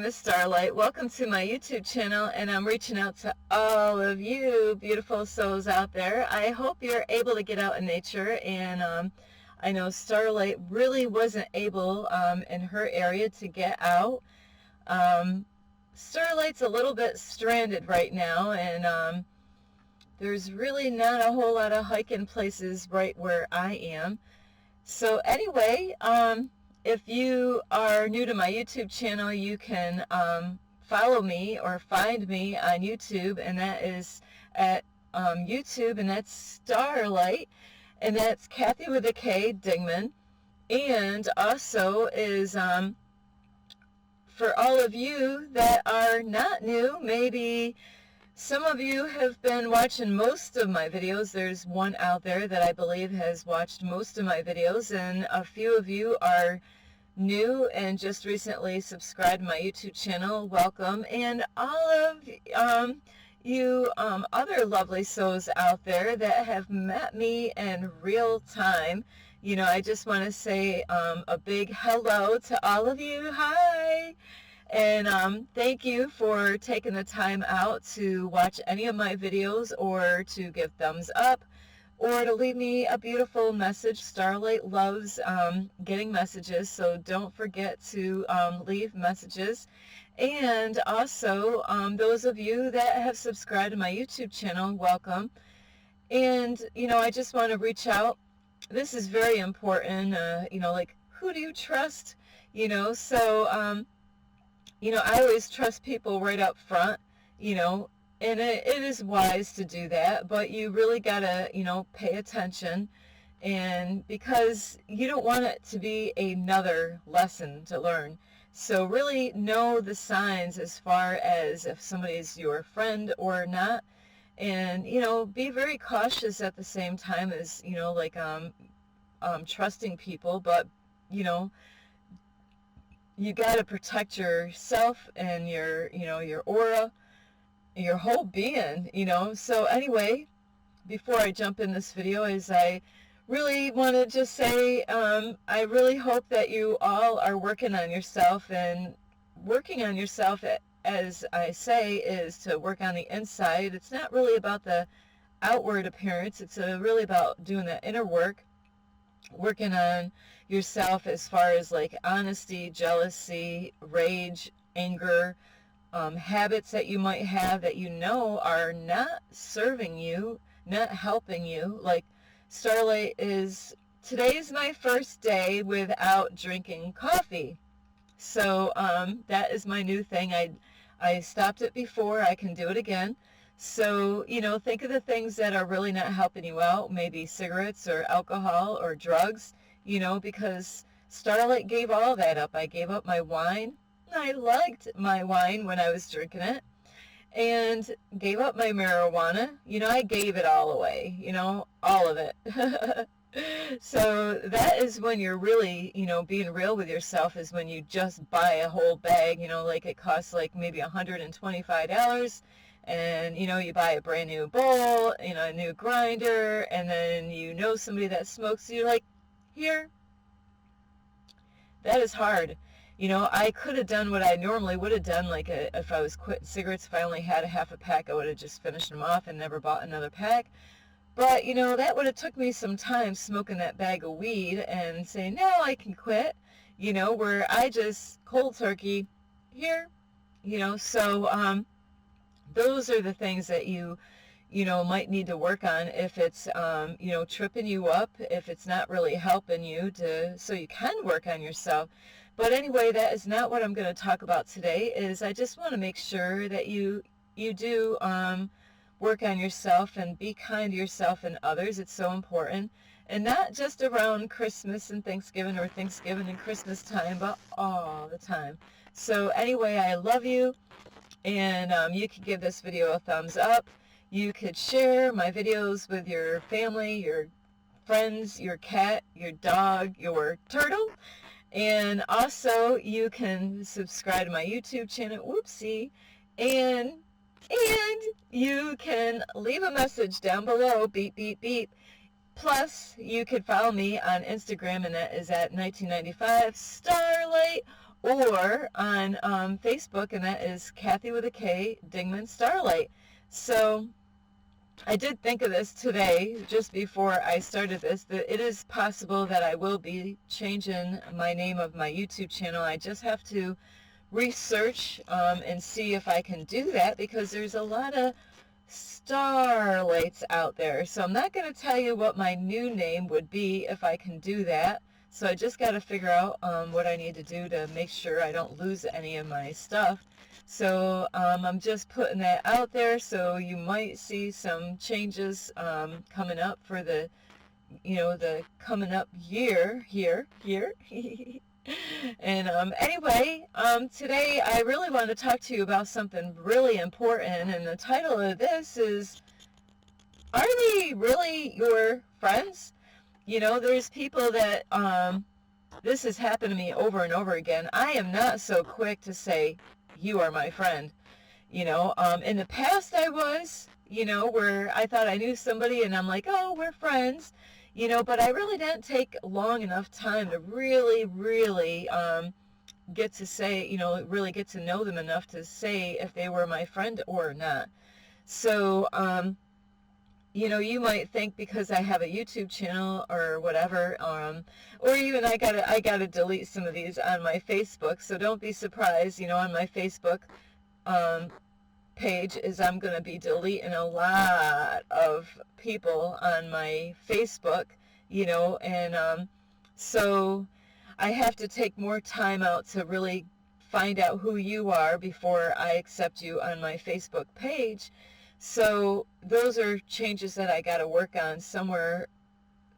is Starlight. Welcome to my YouTube channel, and I'm reaching out to all of you beautiful souls out there. I hope you're able to get out in nature, and I know Starlight really wasn't able in her area to get out. Starlight's a little bit stranded right now, and there's really not a whole lot of hiking places right where I am. So anyway, if you are new to my YouTube channel, you can follow me or find me on YouTube, and that is at YouTube, and that's Starlight, and that's Kathy with a K, Dingman. And also is for all of you that are not new, maybe some of you have been watching most of my videos. There's one out there that I believe has watched most of my videos, and a few of you are new and just recently subscribed to my YouTube channel. Welcome. And all of you other lovely souls out there that have met me in real time, you know, I just want to say a big hello to all of you. Hi. And thank you for taking the time out to watch any of my videos, or to give thumbs up, or to leave me a beautiful message. Starlight loves getting messages, so don't forget to leave messages. And also, those of you that have subscribed to my YouTube channel, welcome. And, you know, I just want to reach out. This is very important, you know, like, who do you trust? You know, so, you know, I always trust people right up front, you know, and it is wise to do that, but you really gotta, you know, pay attention, and because you don't want it to be another lesson to learn. So really know the signs as far as if somebody's your friend or not, and, you know, be very cautious at the same time as, you know, like, trusting people, but, you know, you got to protect yourself and your, you know, your aura, your whole being, you know. So anyway, before I jump in this video, is I really want to just say, I really hope that you all are working on yourself, and working on yourself, as I say, is to work on the inside. It's not really about the outward appearance. It's really about doing the inner work, working on yourself as far as like honesty, jealousy, rage, anger, habits that you might have that you know are not serving you, not helping you. Like Starlight is, today's my first day without drinking coffee. So that is my new thing. I stopped it before, I can do it again. So, you know, think of the things that are really not helping you out, maybe cigarettes or alcohol or drugs, you know, because Starlight gave all that up. I gave up my wine. I liked my wine when I was drinking it, and gave up my marijuana. You know, I gave it all away, you know, all of it. So that is when you're really, you know, being real with yourself, is when you just buy a whole bag, you know, like it costs like maybe $125. And, you know, you buy a brand new bowl, you know, a new grinder, and then you know somebody that smokes, you're like, here. That is hard. You know, I could have done what I normally would have done, like if I was quitting cigarettes, if I only had a half a pack, I would have just finished them off and never bought another pack. But, you know, that would have took me some time smoking that bag of weed and saying, no, I can quit, you know, where I just cold turkey, here, you know. So, those are the things that you know, might need to work on if it's, you know, tripping you up, if it's not really helping you to, so you can work on yourself. But anyway, that is not what I'm going to talk about today. Is I just want to make sure that you do work on yourself and be kind to yourself and others. It's so important. And not just around Christmas and Thanksgiving, or Thanksgiving and Christmas time, but all the time. So anyway, I love you. And you can give this video a thumbs up. You could share my videos with your family, your friends, your cat, your dog, your turtle. And also you can subscribe to my YouTube channel, whoopsie, and you can leave a message down below, beep, beep, beep. Plus, you could follow me on Instagram, and that is at 1995 Starlight, or on Facebook, and that is Kathy with a K, Dingman Starlight. So I did think of this today, just before I started this, that it is possible that I will be changing my name of my YouTube channel. I just have to research and see if I can do that, because there's a lot of Starlights out there. So I'm not going to tell you what my new name would be if I can do that. So I just got to figure out what I need to do to make sure I don't lose any of my stuff. So I'm just putting that out there, so you might see some changes coming up for the, the coming up year here. And anyway, today I really want to talk to you about something really important, and the title of this is, are they really your friends? There's people that, this has happened to me over and over again. I am not so quick to say, you are my friend. In the past I was, where I thought I knew somebody and I'm like, oh, we're friends. But I really didn't take long enough time to really get to say, really get to know them enough to say if they were my friend or not. So, you might think because I have a YouTube channel or whatever, or even I gotta delete some of these on my Facebook. So don't be surprised, on my Facebook page is I'm going to be deleting a lot of people on my Facebook, and so I have to take more time out to really find out who you are before I accept you on my Facebook page. So those are changes that I got to work on somewhere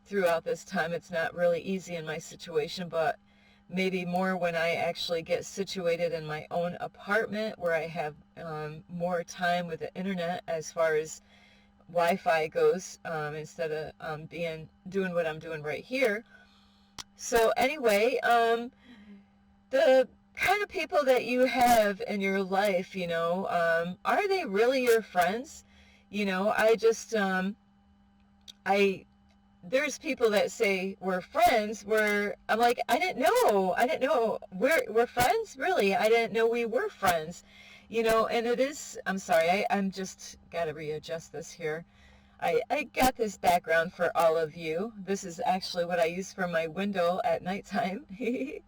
throughout this time. It's not really easy in my situation, but maybe more when I actually get situated in my own apartment, where I have more time with the internet as far as Wi-Fi goes, instead of doing what I'm doing right here. So anyway, the kind of people that you have in your life, are they really your friends? I just, there's people that say we're friends, where I'm like, I didn't know we're friends, really. I didn't know we were friends, and it is, I'm sorry, I'm just got to readjust this here. I got this background for all of you. This is actually what I use for my window at nighttime,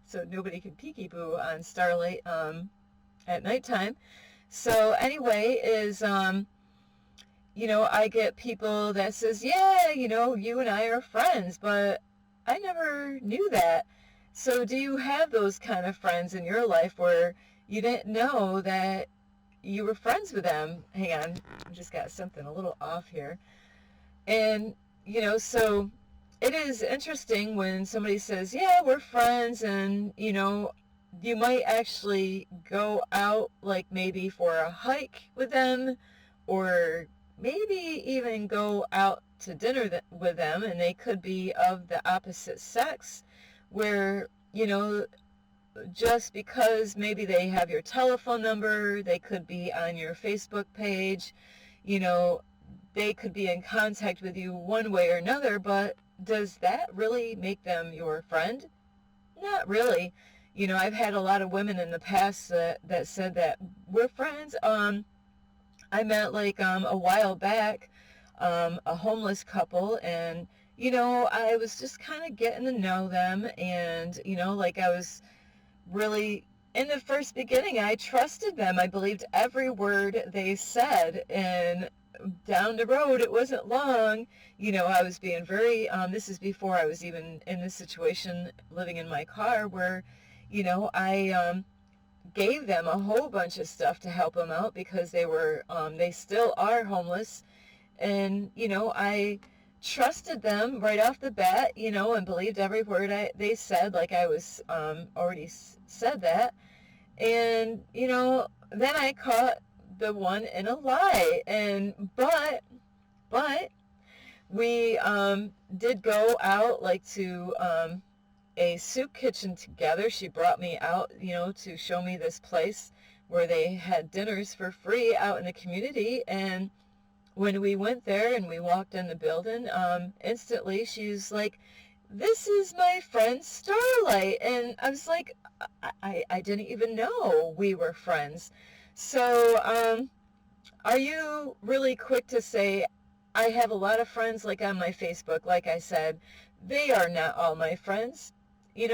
so nobody can peekaboo on Starlight at nighttime. So anyway, I get people that says, yeah, you and I are friends, but I never knew that. So do you have those kind of friends in your life where you didn't know that you were friends with them? Hang on, I just got something a little off here. And, so it is interesting when somebody says, yeah, we're friends, and, you might actually go out, like maybe for a hike with them, or maybe even go out to dinner with them, and they could be of the opposite sex, where, just because maybe they have your telephone number, they could be on your Facebook page, they could be in contact with you one way or another, but does that really make them your friend? Not really. I've had a lot of women in the past that said that we're friends. I met like a while back a homeless couple, and I was just kind of getting to know them, and like I was really, in the first beginning, I trusted them. I believed every word they said, and down the road, it wasn't long, I was being very, this is before I was even in this situation living in my car, where I gave them a whole bunch of stuff to help them out, because they still are homeless, and I trusted them right off the bat, and believed every word they said, like I was already said that. And then I caught the one in a lie, but we did go out, like, to a soup kitchen together. She brought me out, to show me this place where they had dinners for free out in the community. And when we went there and we walked in the building, instantly she's like, this is my friend Starlight. And I was like, I didn't even know we were friends. So, are you really quick to say, I have a lot of friends like on my Facebook, like I said, they are not all my friends. I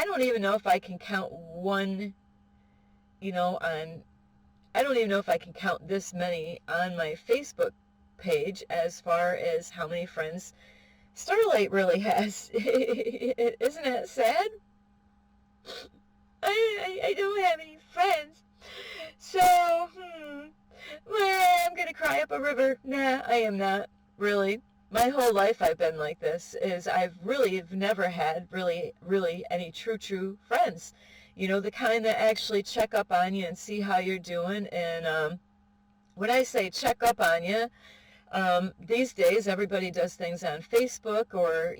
don't even know if I can count one, on, I don't even know if I can count this many on my Facebook page as far as how many friends Starlight really has. Isn't it sad? I don't have any friends. So, well, I'm going to cry up a river. Nah, I am not, really. My whole life I've been like this, is I've really have never had really any true friends. The kind that actually check up on you and see how you're doing. And when I say check up on you, these days everybody does things on Facebook or,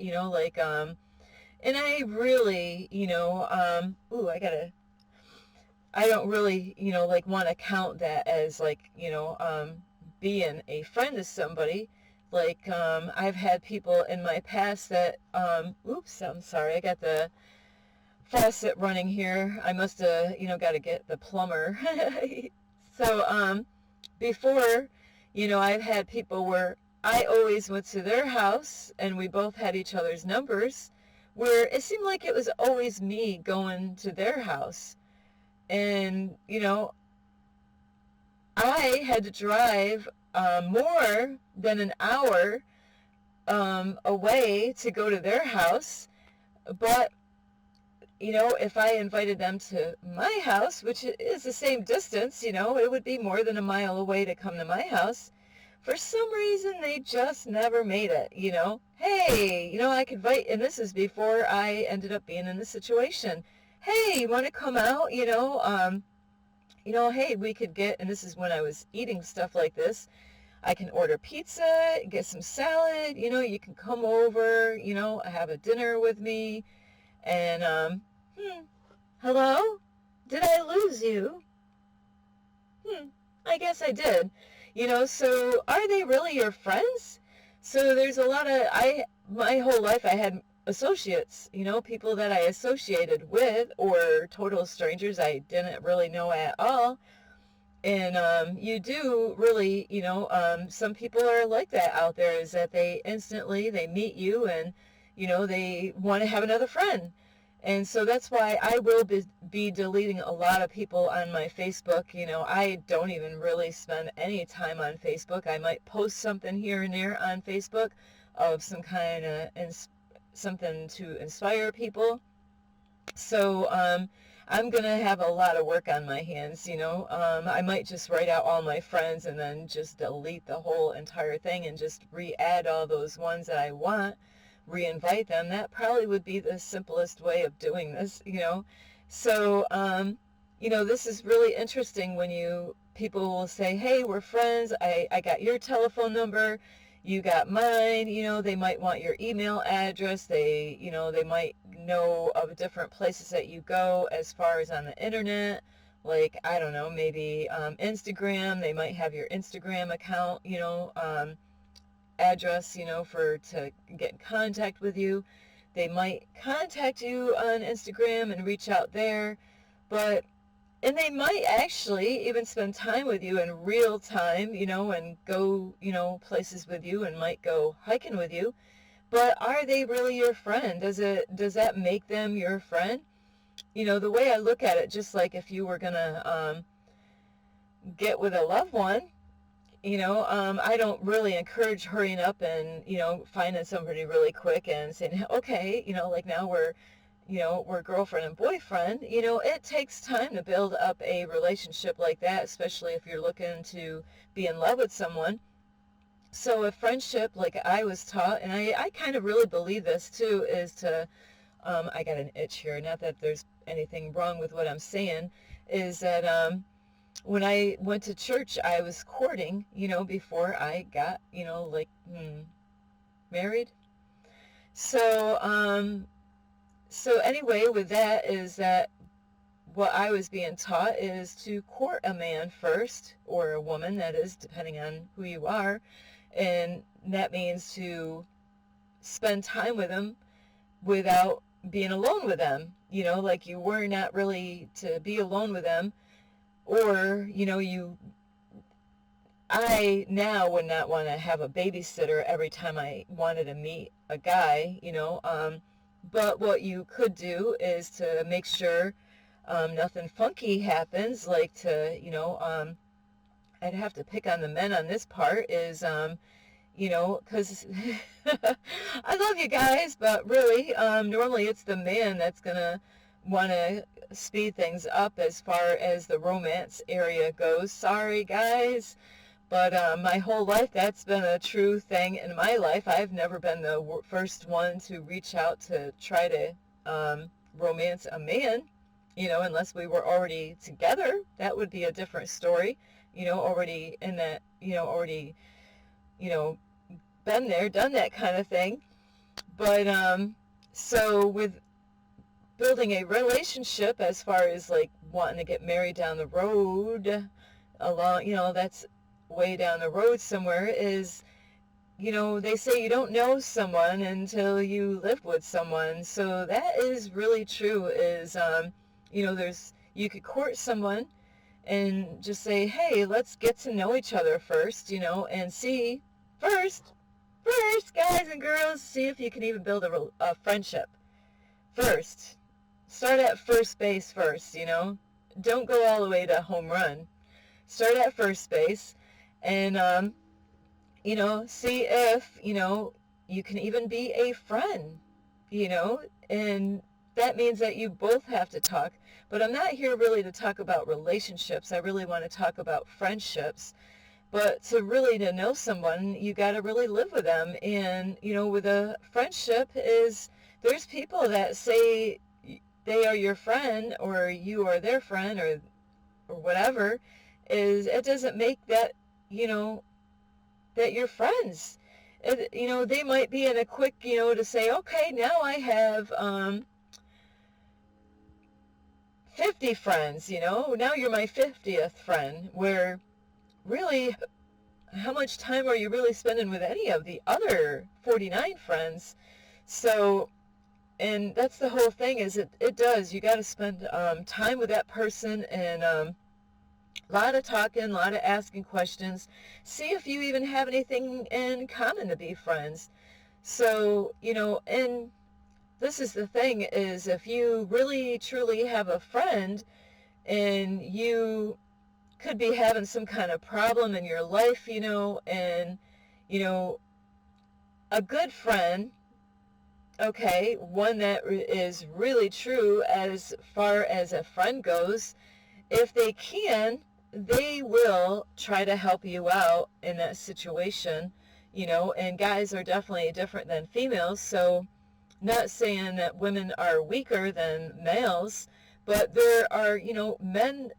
and I really, I don't really, want to count that as being a friend to somebody. I've had people in my past that, oops, I'm sorry, I got the faucet running here. I must have, got to get the plumber. So, before, I've had people where I always went to their house and we both had each other's numbers, where it seemed like it was always me going to their house. And, I had to drive more than an hour away to go to their house. But, if I invited them to my house, which is the same distance, it would be more than a mile away to come to my house. For some reason, they just never made it, Hey, I could invite, and this is before I ended up being in this situation. Hey, you want to come out, hey, we could get, and this is when I was eating stuff like this, I can order pizza, get some salad, you can come over, have a dinner with me, and, hello? Did I lose you? I guess I did. So are they really your friends? So there's a lot of, my whole life I had associates, people that I associated with, or total strangers I didn't really know at all. And you do really, some people are like that out there, is that they meet you and, they want to have another friend. And so that's why I will be deleting a lot of people on my Facebook. I don't even really spend any time on Facebook. I might post something here and there on Facebook of some kind of something to inspire people. So I'm going to have a lot of work on my hands, I might just write out all my friends and then just delete the whole entire thing and just re-add all those ones that I want, re-invite them. That probably would be the simplest way of doing this, So, this is really interesting when people will say, hey, we're friends, I got your telephone number, you got mine, they might want your email address, they might know of different places that you go as far as on the internet, like, I don't know, maybe Instagram, they might have your Instagram account, address, to get in contact with you. They might contact you on Instagram and reach out there, and they might actually even spend time with you in real time, and go, places with you and might go hiking with you. But are they really your friend? Does that make them your friend? The way I look at it, just like if you were gonna get with a loved one, I don't really encourage hurrying up and, finding somebody really quick and saying, okay, like now we're girlfriend and boyfriend. It takes time to build up a relationship like that, especially if you're looking to be in love with someone. So a friendship, like I was taught, and I kind of really believe this too, is to, I got an itch here, not that there's anything wrong with what I'm saying, is that when I went to church, I was courting, before I got, married. So anyway, with that is that what I was being taught is to court a man first, or a woman, that is, depending on who you are. And that means to spend time with him without being alone with them. Like you were not really to be alone with them, or, I now would not want to have a babysitter every time I wanted to meet a guy, but what you could do is to make sure nothing funky happens, like I'd have to pick on the men on this part, is, because I love you guys, but really, normally it's the man that's going to want to speed things up as far as the romance area goes. Sorry, guys. But my whole life, that's been a true thing in my life. I've never been the first one to reach out to try to romance a man, unless we were already together. That would be a different story, already in that, already, you know, been there, done that kind of thing. But so with building a relationship, as far as like wanting to get married down the road, along, that's way down the road somewhere, is, they say you don't know someone until you live with someone. So that is really true, is, you could court someone and just say, hey, let's get to know each other first, and see first, guys and girls, see if you can even build a friendship first. Start at first base first, Don't go all the way to home run. Start at first base, and see if you can even be a friend, and that means that you both have to talk. But I'm not here really to talk about relationships. I really want to talk about friendships. But to know someone, you got to really live with them. And with a friendship, is there's people that say they are your friend, or you are their friend, or whatever. Is it doesn't make that that you're friends. They might be in a quick, to say, okay, now I have 50 friends, now you're my 50th friend, where really, how much time are you really spending with any of the other 49 friends? So, and that's the whole thing, is it does, you got to spend time with that person, and a lot of talking, a lot of asking questions. See if you even have anything in common to be friends. So, and this is the thing, is if you really truly have a friend, and you could be having some kind of problem in your life, and, a good friend, okay, one that is really true as far as a friend goes, if they can, they will try to help you out in that situation, and guys are definitely different than females. So not saying that women are weaker than males, but there are, men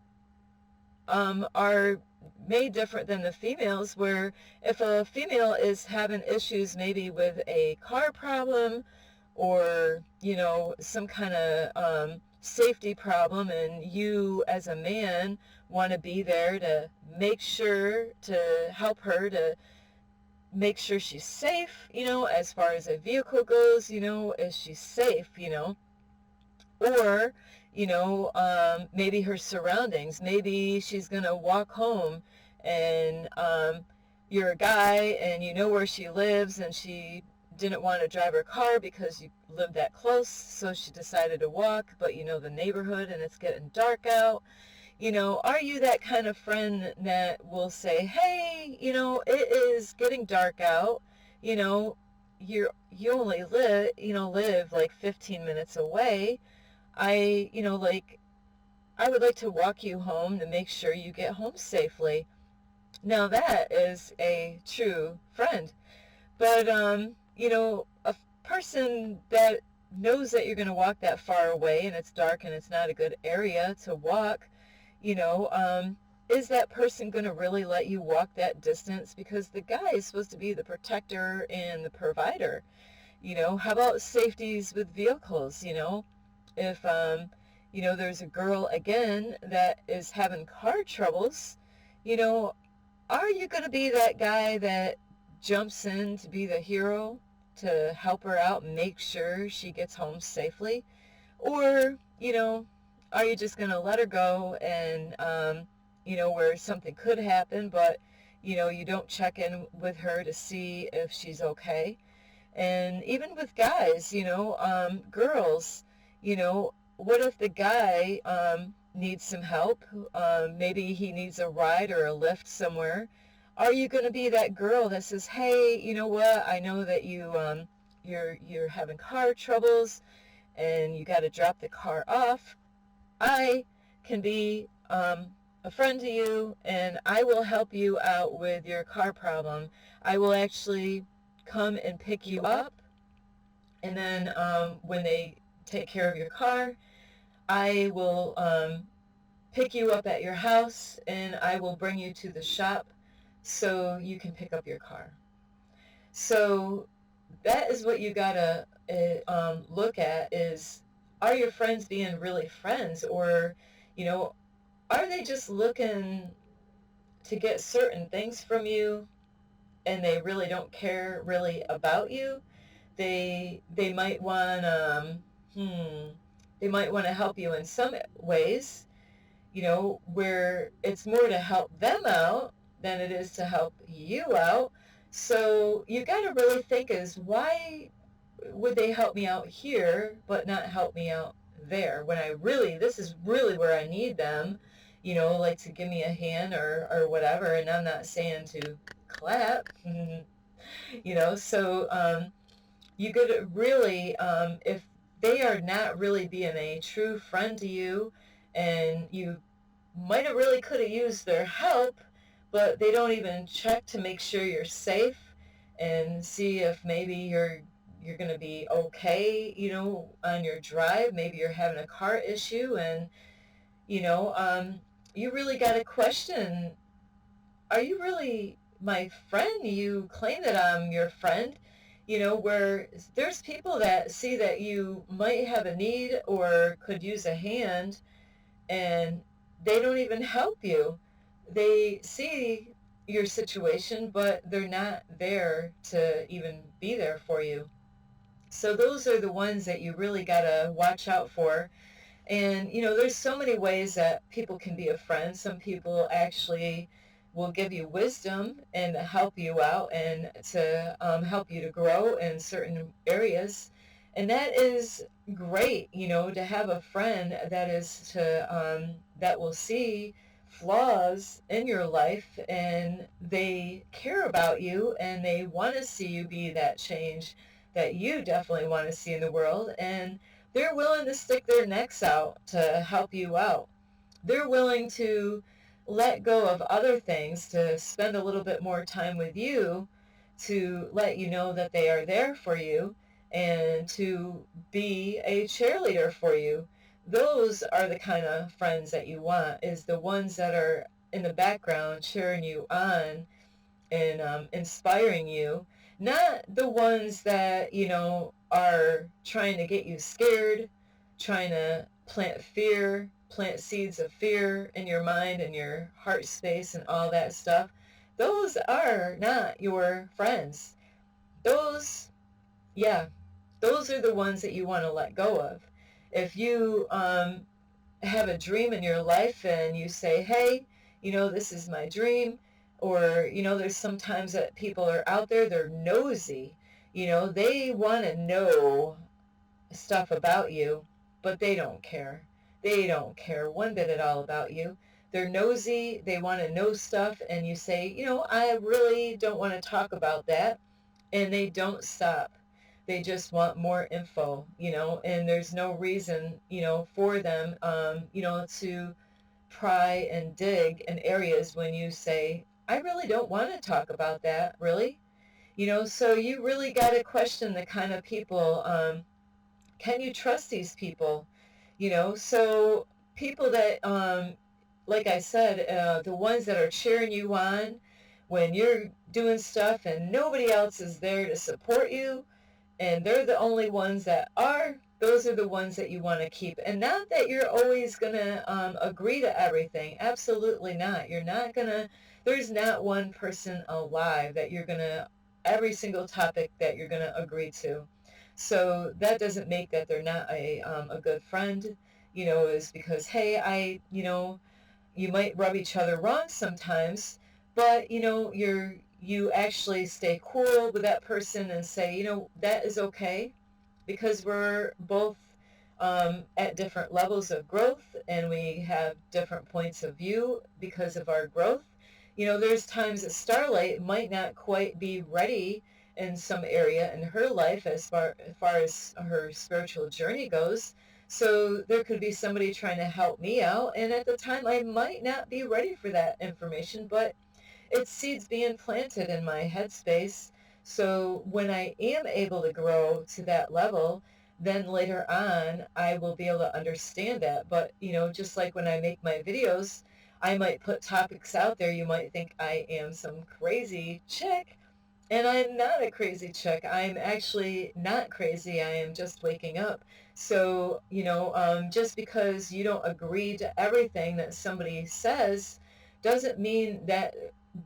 are made different than the females, where if a female is having issues maybe with a car problem, or some kind of safety problem, and you as a man want to be there to make sure to help her, to make sure she's safe, as far as a vehicle goes, is she safe, or maybe her surroundings, maybe she's gonna walk home, and you're a guy and you know where she lives, and she didn't want to drive her car because you live that close, so she decided to walk, but the neighborhood and it's getting dark out. Are you that kind of friend that will say, hey, it is getting dark out, you only live like 15 minutes away. I would like to walk you home to make sure you get home safely. Now that is a true friend. But, a person that knows that you're going to walk that far away, and it's dark and it's not a good area to walk, is that person going to really let you walk that distance? Because the guy is supposed to be the protector and the provider. How about safeties with vehicles? If, there's a girl again that is having car troubles, are you going to be that guy that jumps in to be the hero to help her out, make sure she gets home safely? Or, are you just going to let her go and, where something could happen, but, you don't check in with her to see if she's okay? And even with guys, girls, what if the guy needs some help? Maybe he needs a ride or a lift somewhere. Are you going to be that girl that says, "Hey, you know what? I know that you're having car troubles and you got to drop the car off. I can be a friend to you, and I will help you out with your car problem. I will actually come and pick you up, and then when they take care of your car, I will pick you up at your house, and I will bring you to the shop so you can pick up your car." So that is what you gotta look at is, are your friends being really friends, or, are they just looking to get certain things from you and they really don't care really about you? They might want they might want to help you in some ways, where it's more to help them out than it is to help you out. So you got to really think is, why would they help me out here but not help me out there when this is really where I need them, like to give me a hand or whatever. And I'm not saying to clap, so you could really, if they are not really being a true friend to you, and you might have really could have used their help, but they don't even check to make sure you're safe and see if maybe you're going to be okay, on your drive. Maybe you're having a car issue, and, you really got to question, are you really my friend? You claim that I'm your friend, where there's people that see that you might have a need or could use a hand, and they don't even help you. They see your situation, but they're not there to even be there for you. So those are the ones that you really got to watch out for. And, there's so many ways that people can be a friend. Some people actually will give you wisdom and help you out and to help you to grow in certain areas. And that is great, to have a friend that will see flaws in your life, and they care about you and they want to see you be that change that you definitely want to see in the world. And they're willing to stick their necks out to help you out. They're willing to let go of other things to spend a little bit more time with you, to let you know that they are there for you and to be a cheerleader for you. Those are the kind of friends that you want, is the ones that are in the background cheering you on and inspiring you, not the ones that, are trying to get you scared, trying to plant seeds of fear in your mind and your heart space and all that stuff. Those are not your friends. Those, yeah, those are the ones that you want to let go of. If you have a dream in your life and you say, "Hey, this is my dream," or, there's sometimes that people are out there, they're nosy, they want to know stuff about you, but they don't care. They don't care one bit at all about you. They're nosy, they want to know stuff, and you say, "I really don't want to talk about that," and they don't stop. They just want more info, and there's no reason, for them, to pry and dig in areas when you say, "I really don't want to talk about that, really." So you really got to question the kind of people, can you trust these people? So people that, like I said, the ones that are cheering you on when you're doing stuff and nobody else is there to support you, and they're the only ones that are, those are the ones that you want to keep. And not that you're always going to agree to everything. Absolutely not. You're not going to, there's not one person alive that you're going to every single topic that you're going to agree to. So that doesn't make that they're not a good friend, is because, hey, you might rub each other wrong sometimes, but, you actually stay cool with that person and say, that is okay, because we're both at different levels of growth, and we have different points of view because of our growth. There's times that Starlight might not quite be ready in some area in her life as far as her spiritual journey goes. So there could be somebody trying to help me out, and at the time I might not be ready for that information, but it's seeds being planted in my headspace. So when I am able to grow to that level, then later on I will be able to understand that. But, just like when I make my videos, I might put topics out there. You might think I am some crazy chick, and I'm not a crazy chick. I'm actually not crazy. I am just waking up. So, just because you don't agree to everything that somebody says doesn't mean that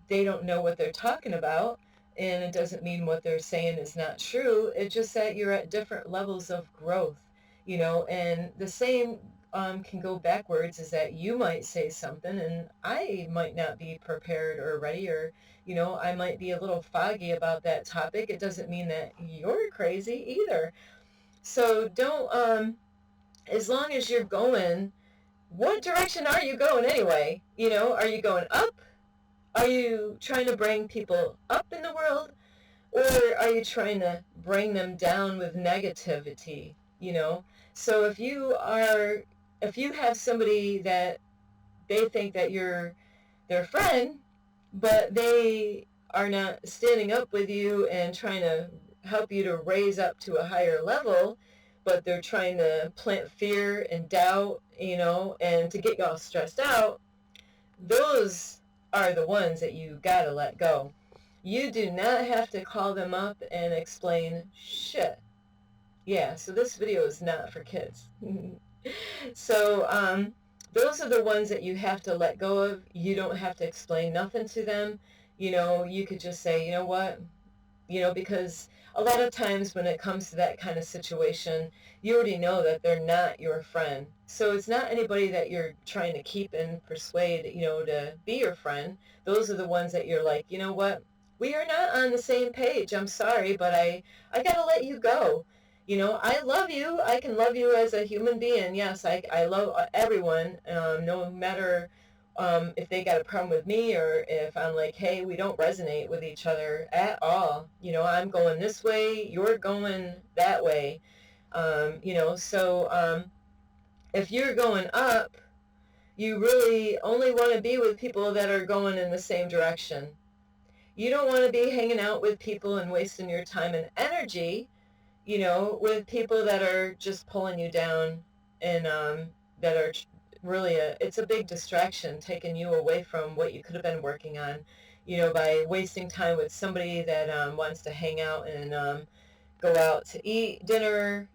they don't know what they're talking about, and it doesn't mean what they're saying is not true. It's just that you're at different levels of growth, and the same can go backwards, is that you might say something and I might not be prepared or ready, or I might be a little foggy about that topic. It doesn't mean that you're crazy either. So don't, as long as you're going, what direction are you going anyway? Are you going up? Are you trying to bring people up in the world, or are you trying to bring them down with negativity? So if you have somebody that they think that you're their friend, but they are not standing up with you and trying to help you to raise up to a higher level, but they're trying to plant fear and doubt, and to get you all stressed out, those are the ones that you gotta let go. You do not have to call them up and explain shit. Yeah, so this video is not for kids. So, those are the ones that you have to let go of. You don't have to explain nothing to them. You could just say, you know what, because a lot of times when it comes to that kind of situation, you already know that they're not your friend. So it's not anybody that you're trying to keep and persuade, to be your friend. Those are the ones that you're like, you know what, we are not on the same page. I'm sorry, but I gotta let you go. I love you. I can love you as a human being. Yes, I love everyone, no matter if they got a problem with me, or if I'm like, hey, we don't resonate with each other at all. I'm going this way, you're going that way. So if you're going up, you really only want to be with people that are going in the same direction. You don't want to be hanging out with people and wasting your time and energy, with people that are just pulling you down, and that are really it's a big distraction, taking you away from what you could have been working on, by wasting time with somebody that wants to hang out and go out to eat dinner,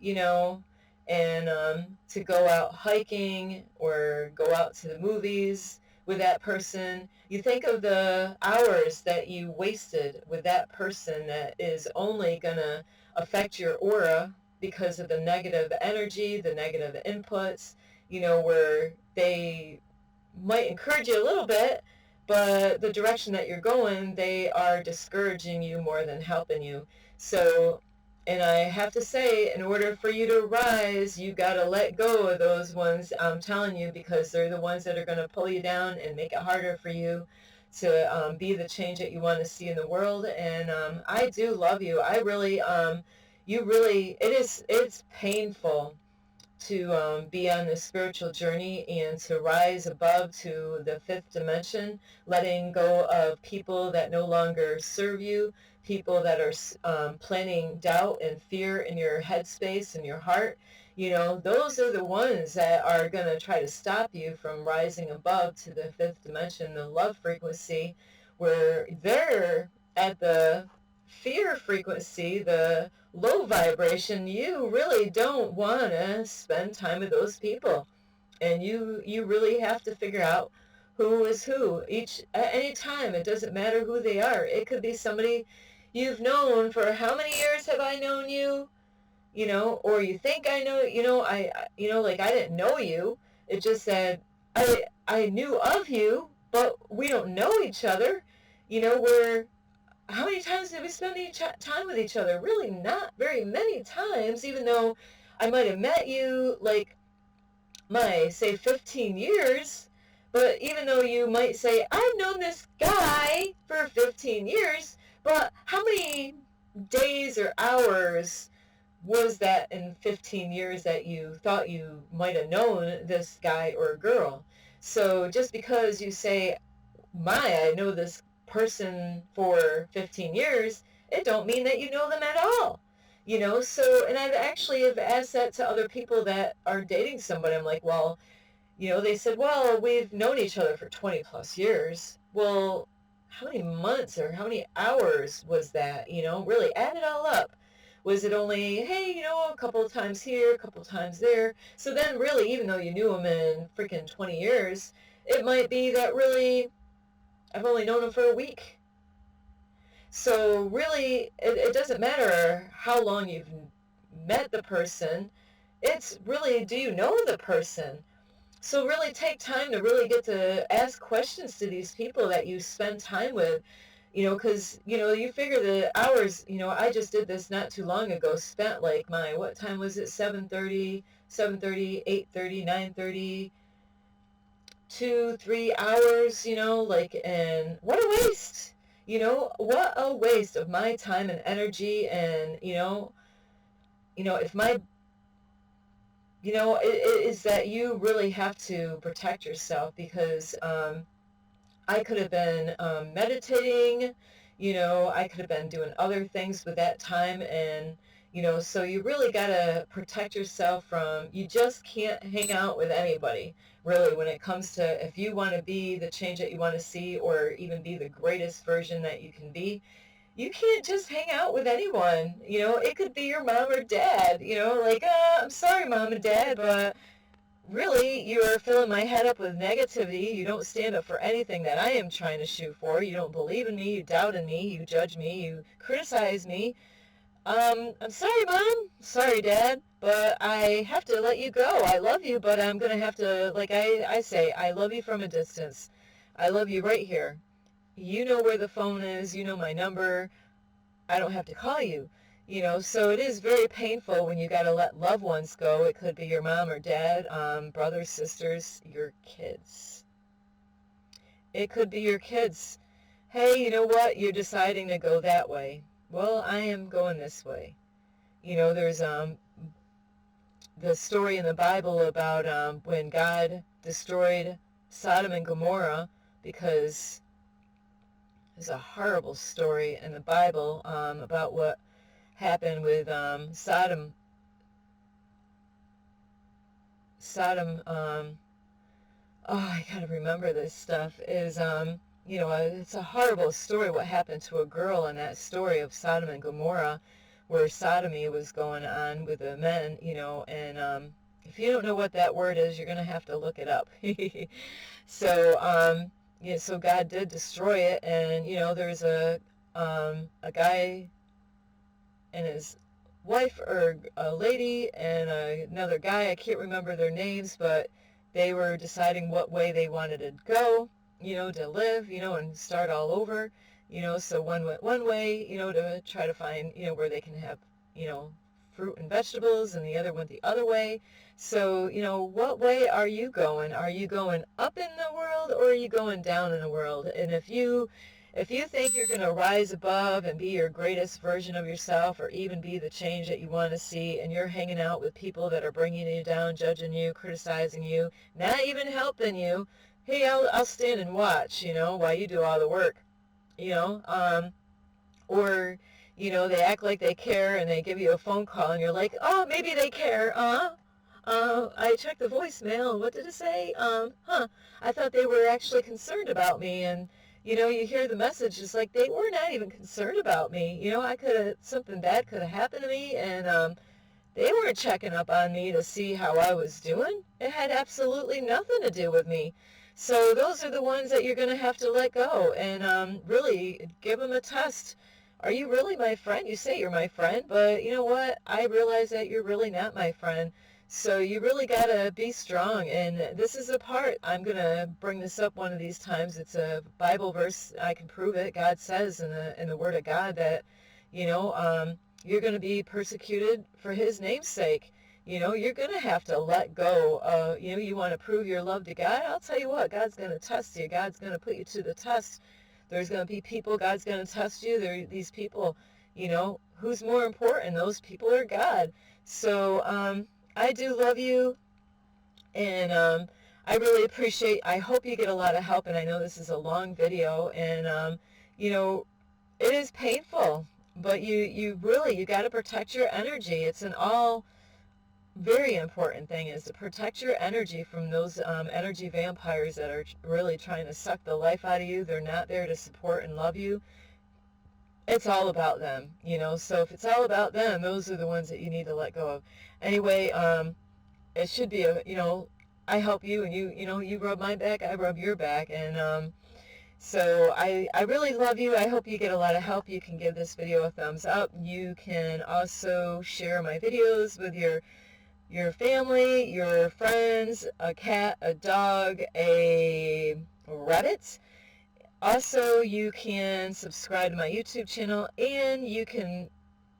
and to go out hiking or go out to the movies with that person. You think of the hours that you wasted with that person that is only going to affect your aura because of the negative energy, the negative inputs, where they might encourage you a little bit, but the direction that you're going, they are discouraging you more than helping you. So, and I have to say, in order for you to rise, you got to let go of those ones, I'm telling you, because they're the ones that are going to pull you down and make it harder for you to be the change that you want to see in the world. And I do love you. I really, it's painful to be on this spiritual journey and to rise above to the fifth dimension, letting go of people that no longer serve you, people that are planting doubt and fear in your headspace and your heart. Those are the ones that are going to try to stop you from rising above to the fifth dimension, the love frequency, where they're at the fear frequency, the low vibration. You really don't want to spend time with those people, and you really have to figure out who is who each at any time. It doesn't matter who they are. It could be somebody you've known for how many years have I known you? Or you think I know, like I didn't know you. It just said I knew of you, but we don't know each other. We're how many times did we spend time with each other? Really not very many times, even though I might have met you like say 15 years. But even though you might say, I've known this guy for 15 years, but how many days or hours was that in 15 years that you thought you might have known this guy or girl? So just because you say, I know this person for 15 years, it don't mean that you know them at all. So, and I've actually have asked that to other people that are dating somebody. I'm like, well, they said, well, we've known each other for 20 plus years. Well, how many months or how many hours was that? Really add it all up. Was it only, hey, a couple of times here, a couple of times there? So then really, even though you knew him in freaking 20 years, it might be that really I've only known him for a week. So really, it doesn't matter how long you've met the person. It's really, do you know the person? So really take time to really get to ask questions to these people that you spend time with, because, you figure the hours, I just did this not too long ago, spent like what time was it? 7:30, 7:30, 8:30, 9:30, 2, 3 hours, and what a waste. What a waste of my time and energy. And if my it is that you really have to protect yourself, because I could have been meditating, I could have been doing other things with that time. And so you really got to protect yourself from, you just can't hang out with anybody, really, when it comes to, if you want to be the change that you want to see, or even be the greatest version that you can be, you can't just hang out with anyone. It could be your mom or dad, like, I'm sorry, mom and dad, but really, you're filling my head up with negativity. You don't stand up for anything that I am trying to shoot for. You don't believe in me. You doubt in me. You judge me. You criticize me. I'm sorry, Mom. Sorry, Dad. But I have to let you go. I love you, but I'm going to have to, like I say, I love you from a distance. I love you right here. You know where the phone is. You know my number. I don't have to call you. So it is very painful when you got to let loved ones go. It could be your mom or dad, brothers, sisters, your kids. It could be your kids. Hey, you know what? You're deciding to go that way. Well, I am going this way. There's the story in the Bible about when God destroyed Sodom and Gomorrah, because there's a horrible story in the Bible about what happened with Sodom. I gotta remember this stuff. It's a horrible story what happened to a girl in that story of Sodom and Gomorrah, where sodomy was going on with the men. And if you don't know what that word is, you're gonna have to look it up. So so God did destroy it, and there's a guy and his wife, or a lady and another guy. I can't remember their names, but they were deciding what way they wanted to go, to live, and start all over. So one went one way, to try to find, where they can have, fruit and vegetables, and the other went the other way. So, what way are you going? Are you going up in the world, or are you going down in the world? And if you think you're going to rise above and be your greatest version of yourself, or even be the change that you want to see, and you're hanging out with people that are bringing you down, judging you, criticizing you, not even helping you, hey, I'll stand and watch, while you do all the work, or, they act like they care, and they give you a phone call, and you're like, oh, maybe they care, I checked the voicemail, what did it say? I thought they were actually concerned about me. And you hear the message, it's like they were not even concerned about me. Something bad could have happened to me, and they weren't checking up on me to see how I was doing. It had absolutely nothing to do with me. So those are the ones that you're going to have to let go, and really give them a test. are you really my friend? You say you're my friend, but you know what? I realize that you're really not my friend. So you really got to be strong. And this is a part, I'm going to bring this up one of these times. It's a Bible verse. I can prove it. God says in the Word of God that, you're going to be persecuted for his name's sake. You're going to have to let go. You want to prove your love to God? I'll tell you what, God's going to test you. God's going to put you to the test. There's going to be people, God's going to test you. There are these people, who's more important? Those people are God. So I do love you, and I really appreciate, I hope you get a lot of help, and I know this is a long video, and, it is painful, but you got to protect your energy. It's an all very important thing is to protect your energy from those energy vampires that are really trying to suck the life out of you. They're not there to support and love you. It's all about them, so if it's all about them, those are the ones that you need to let go of. Anyway, it should be I help you, and you rub my back, I rub your back, and so I really love you. I hope you get a lot of help. You can give this video a thumbs up. You can also share my videos with your family, your friends, a cat, a dog, a rabbit. Also, you can subscribe to my YouTube channel, and you can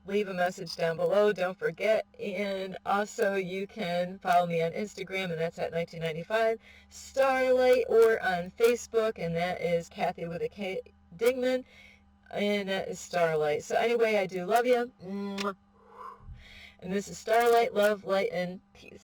leave a message down below. Don't forget. And also, you can follow me on Instagram, and that's at 1995 Starlight, or on Facebook, and that is Kathy with a K Dingman, and that is Starlight. So anyway, I do love you. And this is Starlight, love, light, and peace.